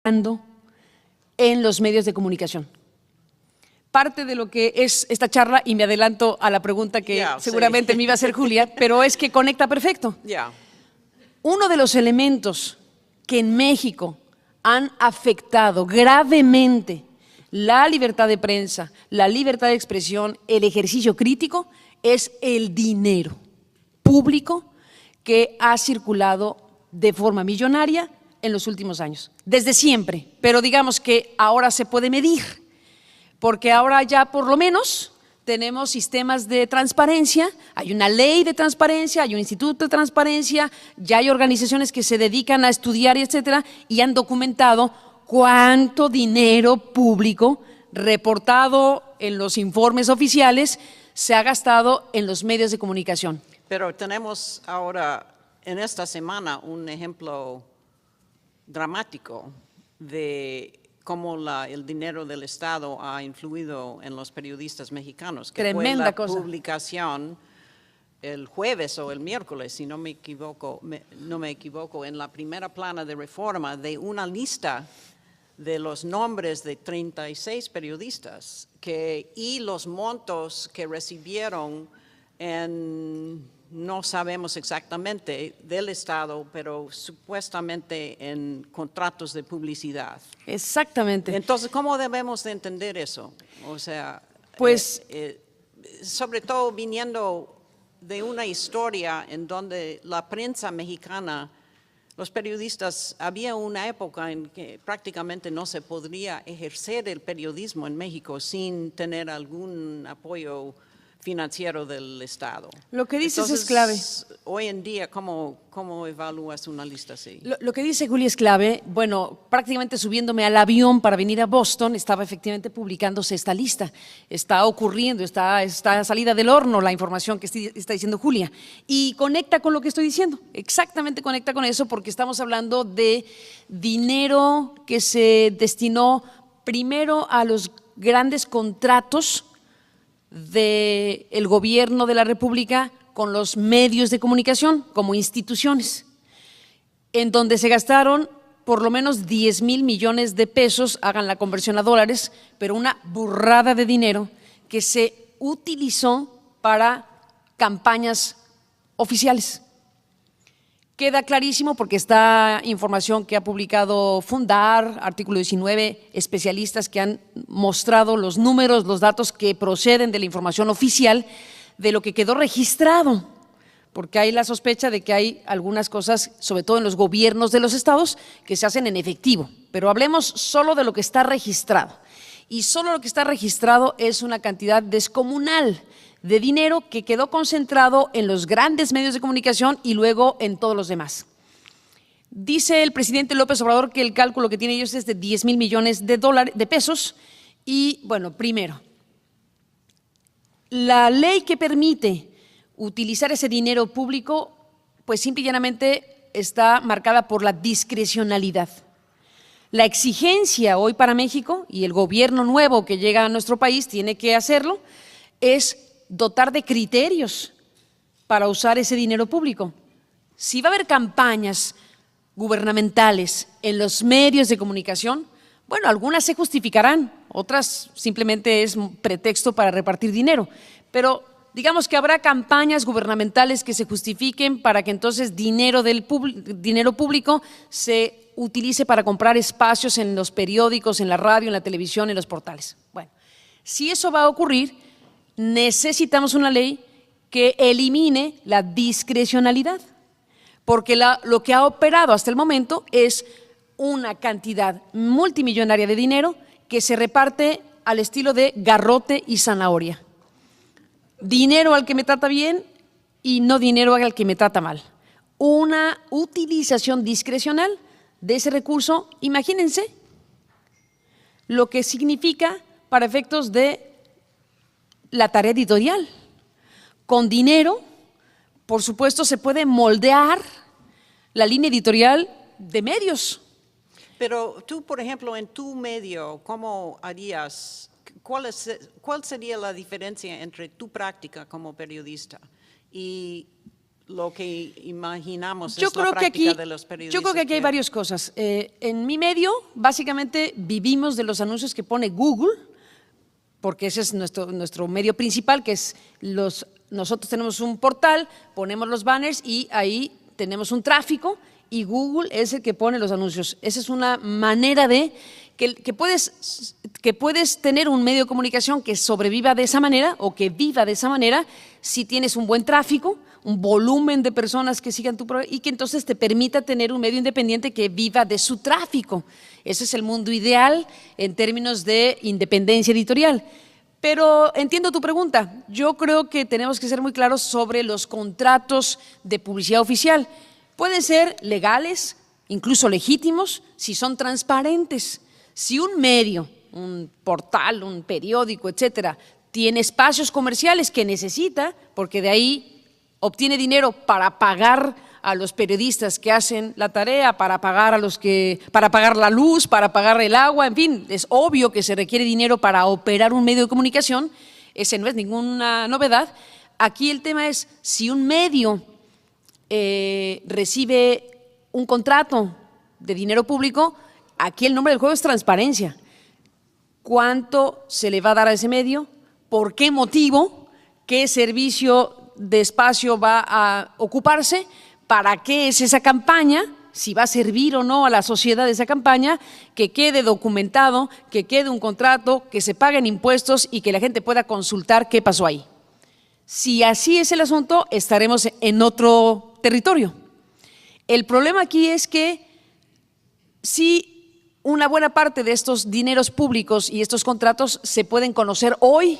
en los medios de comunicación. Parte de lo que es esta charla, y me adelanto a la pregunta que seguramente me iba a hacer Julia, pero es que conecta perfecto. Uno de los elementos que en México han afectado gravemente la libertad de prensa, la libertad de expresión, el ejercicio crítico, es el dinero público que ha circulado de forma millonaria en los últimos años, desde siempre, pero digamos que ahora se puede medir, porque ahora ya por lo menos tenemos sistemas de transparencia, hay una ley de transparencia, hay un instituto de transparencia, ya hay organizaciones que se dedican a estudiar, etcétera, y han documentado cuánto dinero público reportado en los informes oficiales se ha gastado en los medios de comunicación. Pero tenemos ahora, en esta semana, un ejemplo dramático de cómo el dinero del Estado ha influido en los periodistas mexicanos. Que Tremenda fue la cosa. Publicación el jueves o el miércoles, si no me equivoco, en la primera plana de Reforma de una lista de los nombres de 36 periodistas y los montos que recibieron no sabemos exactamente del Estado, pero supuestamente en contratos de publicidad. Exactamente. Entonces, ¿cómo debemos de entender eso? O sea, pues, sobre todo viniendo de una historia en donde la prensa mexicana, los periodistas, había una época en que prácticamente no se podría ejercer el periodismo en México sin tener algún apoyo financiero del Estado. Lo que dices Entonces, es clave. Hoy en día, ¿cómo evalúas una lista así? Lo que dice Julia es clave. Bueno, prácticamente subiéndome al avión para venir a Boston, estaba efectivamente publicándose esta lista. Está ocurriendo, está salida del horno la información que está diciendo Julia. Y conecta con lo que estoy diciendo, exactamente conecta con eso, porque estamos hablando de dinero que se destinó primero a los grandes contratos del gobierno de la República con los medios de comunicación como instituciones, en donde se gastaron por lo menos 10,000 millones de pesos, hagan la conversión a dólares, pero una burrada de dinero que se utilizó para campañas oficiales. Queda clarísimo porque está información que ha publicado Fundar, artículo 19, especialistas que han mostrado los números, los datos que proceden de la información oficial de lo que quedó registrado, porque hay la sospecha de que hay algunas cosas, sobre todo en los gobiernos de los estados, que se hacen en efectivo, pero hablemos solo de lo que está registrado. Y solo lo que está registrado es una cantidad descomunal de dinero que quedó concentrado en los grandes medios de comunicación y luego en todos los demás. Dice el presidente López Obrador que el cálculo que tienen ellos es de 10,000 millones de pesos y, bueno, primero, la ley que permite utilizar ese dinero público, pues simple y llanamente está marcada por la discrecionalidad. La exigencia hoy para México, y el gobierno nuevo que llega a nuestro país tiene que hacerlo, es dotar de criterios para usar ese dinero público. Si va a haber campañas gubernamentales en los medios de comunicación, bueno, algunas se justificarán, otras simplemente es un pretexto para repartir dinero, pero digamos que habrá campañas gubernamentales que se justifiquen para que entonces dinero público se utilice para comprar espacios en los periódicos, en la radio, en la televisión, en los portales. Bueno, si eso va a ocurrir, necesitamos una ley que elimine la discrecionalidad, porque lo que ha operado hasta el momento es una cantidad multimillonaria de dinero que se reparte al estilo de garrote y zanahoria. Dinero al que me trata bien y no dinero al que me trata mal. Una utilización discrecional de ese recurso, imagínense lo que significa para efectos de la tarea editorial. Con dinero, por supuesto, se puede moldear la línea editorial de medios. Pero tú, por ejemplo, en tu medio, ¿cómo harías? ¿Cuál sería la diferencia entre tu práctica como periodista y lo que imaginamos Yo es la creo que práctica aquí, de los periodistas. yo creo que aquí hay varias cosas. En mi medio, básicamente, vivimos de los anuncios que pone Google, porque ese es nuestro medio principal, que es nosotros tenemos un portal, ponemos los banners y ahí tenemos un tráfico y Google es el que pone los anuncios. Esa es una manera de que puedes tener un medio de comunicación que sobreviva de esa manera o que viva de esa manera si tienes un buen tráfico, un volumen de personas que sigan tu programa y que entonces te permita tener un medio independiente que viva de su tráfico. Ese es el mundo ideal en términos de independencia editorial. Pero entiendo tu pregunta. Yo creo que tenemos que ser muy claros sobre los contratos de publicidad oficial. Pueden ser legales, incluso legítimos, si son transparentes. Si un medio, un portal, un periódico, etcétera, tiene espacios comerciales que necesita, porque de ahí obtiene dinero para pagar a los periodistas que hacen la tarea, para pagar para pagar la luz, para pagar el agua, en fin, es obvio que se requiere dinero para operar un medio de comunicación, ese no es ninguna novedad. Aquí el tema es si un medio recibe un contrato de dinero público, aquí el nombre del juego es transparencia. ¿Cuánto se le va a dar a ese medio? ¿Por qué motivo? ¿Qué servicio de espacio va a ocuparse? ¿Para qué es esa campaña? Si va a servir o no a la sociedad esa campaña, que quede documentado, que quede un contrato, que se paguen impuestos y que la gente pueda consultar qué pasó ahí. Si así es el asunto, estaremos en otro territorio. El problema aquí es que si una buena parte de estos dineros públicos y estos contratos se pueden conocer hoy,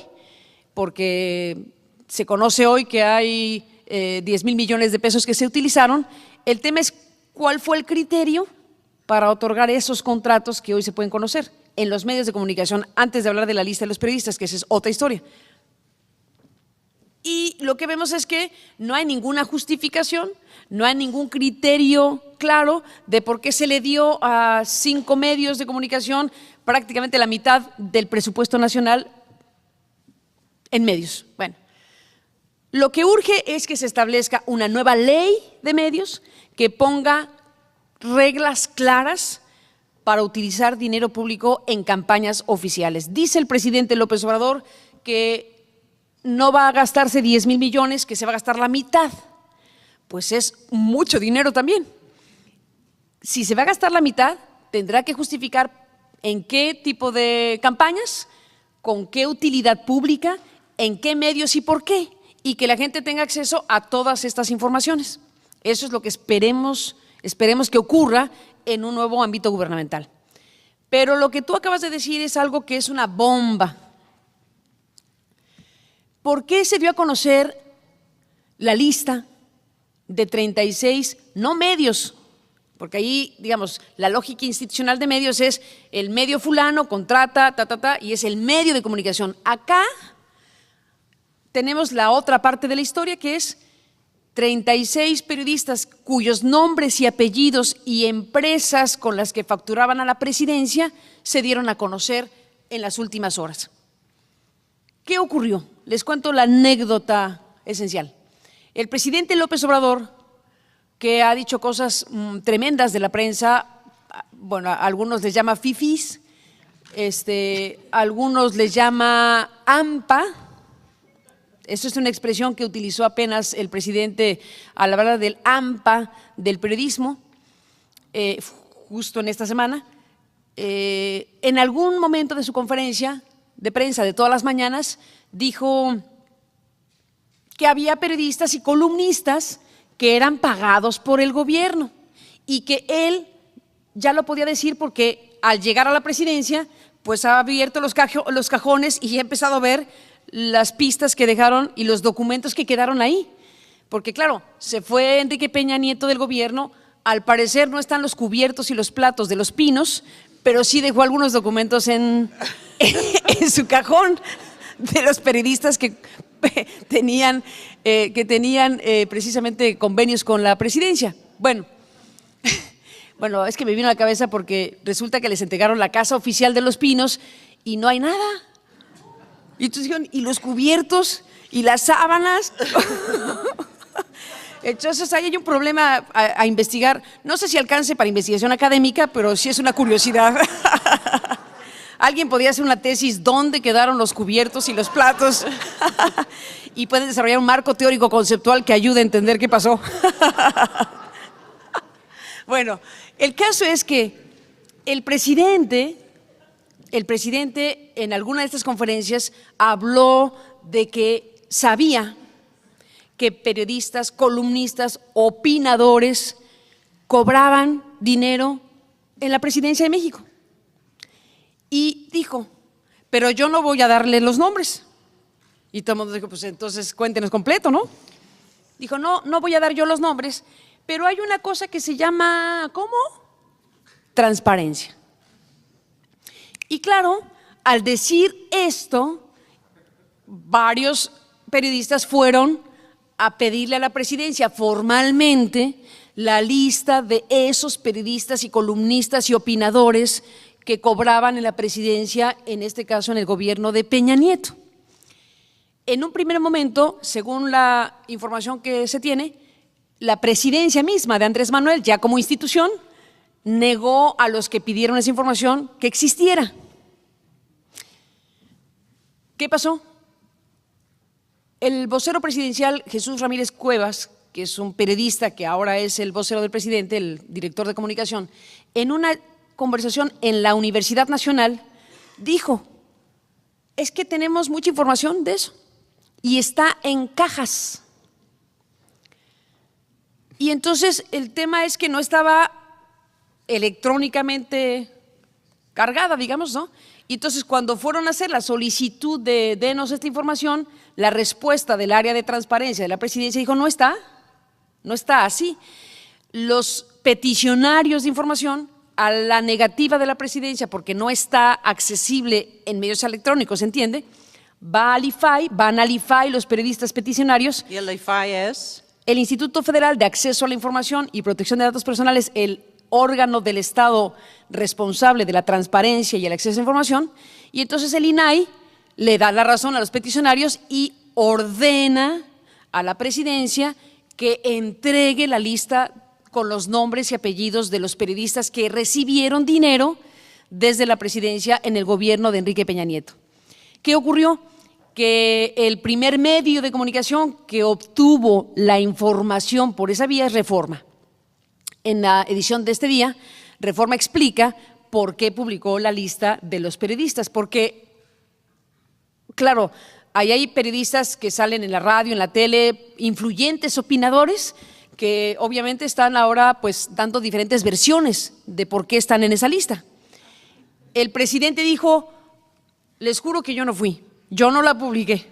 porque se conoce hoy que hay 10,000 millones de pesos que se utilizaron. El tema es cuál fue el criterio para otorgar esos contratos que hoy se pueden conocer en los medios de comunicación, antes de hablar de la lista de los periodistas, que esa es otra historia. Y lo que vemos es que no hay ninguna justificación, no hay ningún criterio claro de por qué se le dio a 5 medios de comunicación prácticamente la mitad del presupuesto nacional en medios. Bueno, lo que urge es que se establezca una nueva ley de medios que ponga reglas claras para utilizar dinero público en campañas oficiales. Dice el presidente López Obrador que no va a gastarse 10,000 millones, que se va a gastar la mitad. Pues es mucho dinero también. Si se va a gastar la mitad, tendrá que justificar en qué tipo de campañas, con qué utilidad pública, en qué medios y por qué, y que la gente tenga acceso a todas estas informaciones. Eso es lo que esperemos que ocurra en un nuevo ámbito gubernamental. Pero lo que tú acabas de decir es algo que es una bomba. ¿Por qué se dio a conocer la lista de 36, no medios? Porque ahí, digamos, la lógica institucional de medios es el medio fulano contrata, y es el medio de comunicación. Acá tenemos la otra parte de la historia, que es 36 periodistas cuyos nombres y apellidos y empresas con las que facturaban a la presidencia se dieron a conocer en las últimas horas. ¿Qué ocurrió? Les cuento la anécdota esencial. El presidente López Obrador, que ha dicho cosas tremendas de la prensa, bueno, a algunos les llama fifís, algunos les llama AMPA. Eso es una expresión que utilizó apenas el presidente al hablar del AMPA del periodismo, justo en esta semana. En algún momento de su conferencia de prensa de todas las mañanas, dijo que había periodistas y columnistas que eran pagados por el gobierno y que él ya lo podía decir porque al llegar a la presidencia, pues ha abierto los cajones y ha empezado a ver las pistas que dejaron y los documentos que quedaron ahí. Porque claro, se fue Enrique Peña Nieto del gobierno, al parecer no están los cubiertos y los platos de los pinos, pero sí dejó algunos documentos en su cajón de los periodistas que tenían precisamente convenios con la presidencia. Bueno, es que me vino a la cabeza porque resulta que les entregaron la casa oficial de Los Pinos y no hay nada. Y entonces dijeron, ¿y los cubiertos? ¿Y las sábanas? Entonces ahí hay un problema a investigar. No sé si alcance para investigación académica, pero sí es una curiosidad. Alguien podría hacer una tesis dónde quedaron los cubiertos y los platos y puede desarrollar un marco teórico conceptual que ayude a entender qué pasó. Bueno, el caso es que el presidente en alguna de estas conferencias habló de que sabía que periodistas, columnistas, opinadores cobraban dinero en la presidencia de México. Y dijo, pero yo no voy a darle los nombres. Y todo el mundo dijo, pues entonces cuéntenos completo, ¿no? Dijo, no voy a dar yo los nombres, pero hay una cosa que se llama, ¿cómo? Transparencia. Y claro, al decir esto, varios periodistas fueron a pedirle a la presidencia formalmente la lista de esos periodistas y columnistas y opinadores que cobraban en la presidencia, en este caso en el gobierno de Peña Nieto. En un primer momento, según la información que se tiene, la presidencia misma de Andrés Manuel, ya como institución, negó a los que pidieron esa información que existiera. ¿Qué pasó? El vocero presidencial Jesús Ramírez Cuevas, que es un periodista que ahora es el vocero del presidente, el director de comunicación, en una conversación en la Universidad Nacional, dijo, es que tenemos mucha información de eso y está en cajas. Y entonces el tema es que no estaba electrónicamente cargada, digamos, ¿no? Y entonces cuando fueron a hacer la solicitud de denos esta información, la respuesta del área de transparencia de la presidencia dijo, no está así. Los peticionarios de información a la negativa de la presidencia, porque no está accesible en medios electrónicos, ¿se entiende? Van al IFAI los periodistas peticionarios. ¿Y el IFAI es? El Instituto Federal de Acceso a la Información y Protección de Datos Personales, el órgano del Estado responsable de la transparencia y el acceso a la información, y entonces el INAI le da la razón a los peticionarios y ordena a la presidencia que entregue la lista con los nombres y apellidos de los periodistas que recibieron dinero desde la presidencia en el gobierno de Enrique Peña Nieto. ¿Qué ocurrió? Que el primer medio de comunicación que obtuvo la información por esa vía es Reforma. En la edición de este día, Reforma explica por qué publicó la lista de los periodistas, porque, claro, ahí hay periodistas que salen en la radio, en la tele, influyentes opinadores, que obviamente están ahora pues dando diferentes versiones de por qué están en esa lista. El presidente dijo, les juro que yo no fui, yo no la publiqué,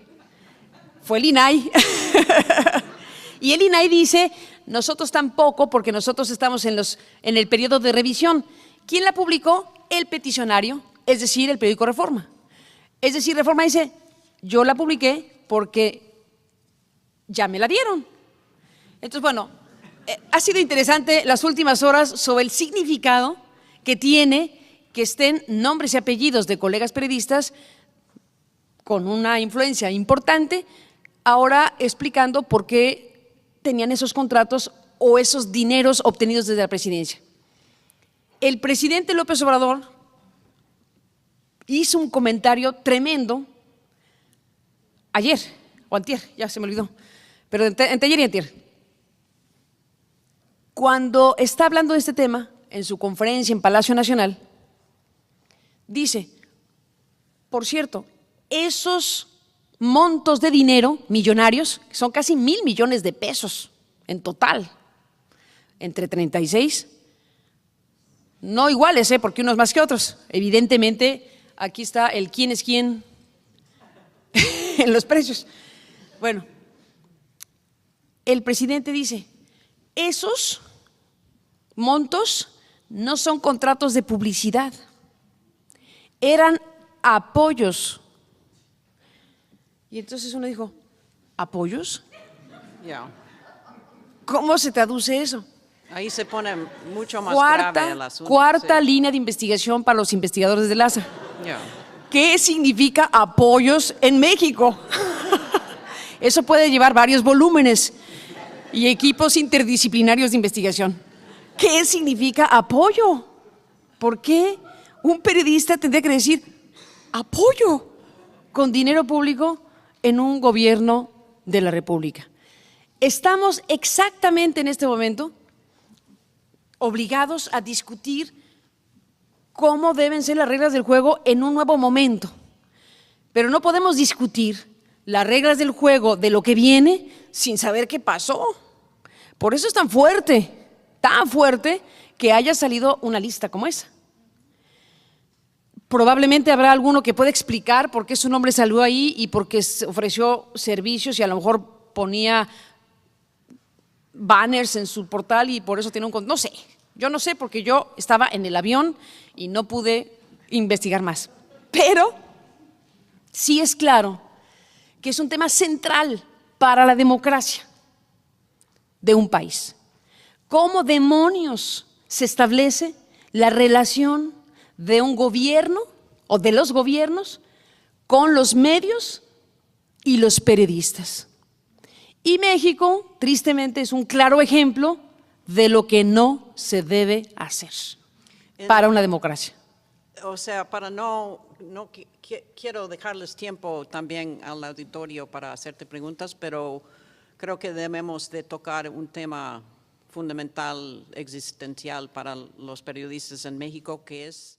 fue el INAI. Y el INAI dice, nosotros tampoco, porque nosotros estamos en el periodo de revisión. ¿Quién la publicó? El peticionario, es decir, el periódico Reforma. Es decir, Reforma dice, yo la publiqué porque ya me la dieron. Entonces, bueno, ha sido interesante las últimas horas sobre el significado que tiene que estén nombres y apellidos de colegas periodistas con una influencia importante, ahora explicando por qué tenían esos contratos o esos dineros obtenidos desde la presidencia. El presidente López Obrador hizo un comentario tremendo ayer, o antier, ya se me olvidó, pero entre ayer y antier. Cuando está hablando de este tema, en su conferencia en Palacio Nacional, dice, por cierto, esos montos de dinero millonarios, que son casi 1,000 millones de pesos en total, entre 36, no iguales, porque unos más que otros. Evidentemente, aquí está el quién es quién en los precios. Bueno, el presidente dice, esos montos no son contratos de publicidad, eran apoyos. Y entonces uno dijo, ¿apoyos? Yeah. ¿Cómo se traduce eso? Ahí se pone mucho más grave el asunto. Cuarta línea de investigación para los investigadores de LASA. Yeah. ¿Qué significa apoyos en México? Eso puede llevar varios volúmenes. y equipos interdisciplinarios de investigación. ¿Qué significa apoyo? ¿Por qué un periodista tendría que decir apoyo con dinero público en un gobierno de la República? Estamos exactamente en este momento obligados a discutir cómo deben ser las reglas del juego en un nuevo momento. Pero no podemos discutir las reglas del juego de lo que viene sin saber qué pasó. Por eso es tan fuerte que haya salido una lista como esa. Probablemente habrá alguno que pueda explicar por qué su nombre salió ahí y por qué ofreció servicios y a lo mejor ponía banners en su portal y por eso tiene un… No sé, yo no sé porque yo estaba en el avión y no pude investigar más. Pero sí es claro que es un tema central para la democracia de un país. ¿Cómo demonios se establece la relación de un gobierno o de los gobiernos con los medios y los periodistas? Y México, tristemente, es un claro ejemplo de lo que no se debe hacer para una democracia. O sea, quiero dejarles tiempo también al auditorio para hacerte preguntas, pero creo que debemos de tocar un tema fundamental, existencial para los periodistas en México, que es